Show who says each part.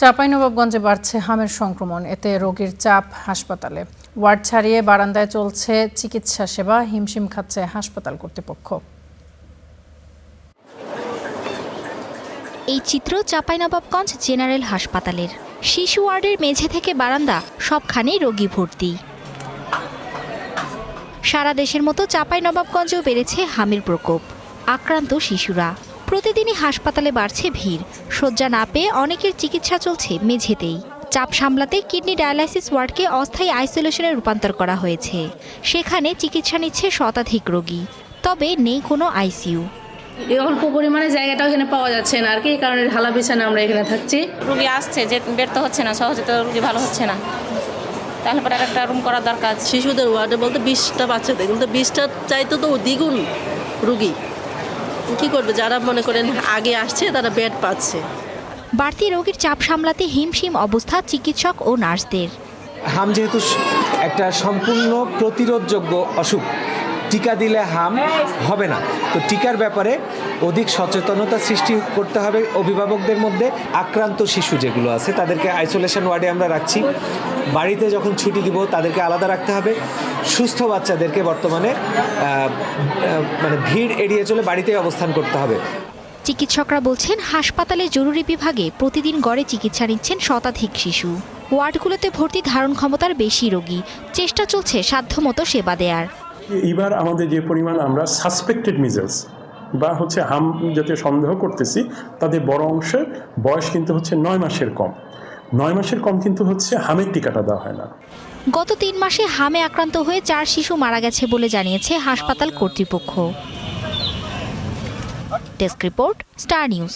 Speaker 1: চাঁপাইনবাবগঞ্জে বাড়ছে হামের সংক্রমণ, এতে রোগীর চাপ হাসপাতালে। ওয়ার্ড ছাড়িয়ে বারান্দায় চলছে চিকিৎসা সেবা, হিমশিম খাচ্ছে হাসপাতাল কর্তৃপক্ষ।
Speaker 2: এই চিত্র চাঁপাইনবাবগঞ্জ জেনারেল হাসপাতালের। শিশু ওয়ার্ডের মেঝে থেকে বারান্দা সবখানেই রোগী ভর্তি। সারা দেশের মতো চাঁপাইনবাবগঞ্জেও বেড়েছে হামের প্রকোপ। আক্রান্ত শিশুরা। প্রতিদিনই হাসপাতালে বাড়ছে ভিড়। শয্যা না পেয়ে অনেকের চিকিৎসা চলছে মেঝেতেই। চাপ সামলাতে কিডনি ডায়ালাইসিস ওয়ার্ডকে অস্থায়ী আইসোলেশনে রূপান্তর করা হয়েছে। সেখানে চিকিৎসা নিচ্ছে শতাধিক রোগী, তবে নেই কোনো আইসিইউ।
Speaker 3: এই অল্প পরিমাণে জায়গাটাও এখানে পাওয়া যাচ্ছে না আর কি, এই কারণে ঢালা বিছানা আমরা এখানে থাকছি।
Speaker 4: রুগী আসছে যে বের তো হচ্ছে না, সহজে তো রুগী ভালো হচ্ছে না, তাহলে পরে একটা রুম করার দরকার।
Speaker 5: শিশুদের ওয়ার্ডে বলতে 20টা বাচ্চাদের, কিন্তু 20টা চাইতে তো দ্বিগুণ রুগী। কী করবে, যারা মনে করেন আগে আসছে তারা বেড পাচ্ছে।
Speaker 2: বাড়তি রোগীর চাপ সামলাতে হিমশিম অবস্থা চিকিৎসক ও নার্সদের।
Speaker 6: হাম যেহেতু একটা সম্পূর্ণ প্রতিরোধযোগ্য অসুখ, টিকা দিলে হাম হবে না, তো টিকার ব্যাপারে অধিক সচেতনতা সৃষ্টি করতে হবে অভিভাবকদের মধ্যে। আক্রান্ত শিশু যেগুলো আছে তাদেরকে আইসোলেশন ওয়ার্ডে আমরা রাখছি। বাড়িতে যখন ছুটি দিব তাদেরকে আলাদা রাখতে হবে। সুস্থ বাচ্চাদেরকে বর্তমানে ভিড় এড়িয়ে চলে বাড়িতেই অবস্থান করতে হবে।
Speaker 2: চিকিৎসকরা বলছেন, হাসপাতালের জরুরি বিভাগে প্রতিদিন গড়ে চিকিৎসা নিচ্ছেন শতাধিক শিশু। ওয়ার্ডগুলোতে ভর্তি ধারণ ক্ষমতার বেশি রোগী। চেষ্টা চলছে সাধ্যমতো সেবা দেয়ার।
Speaker 7: এবার আমাদের যে পরিমাণ আমরা সাসপেক্টেড মিজেলস বা হাম যাতে সন্দেহ করতেছি, তাদের বড় অংশের বয়স কিন্তু 9 মাসের কম। 9 মাসের কম কিন্তু হামের টিকাটা দেওয়া হয় না।
Speaker 2: গত 3 মাসে হামে আক্রান্ত হয়ে 4 শিশু মারা গেছে বলে জানিয়েছে হাসপাতাল কর্তৃপক্ষ। Desk report, star news.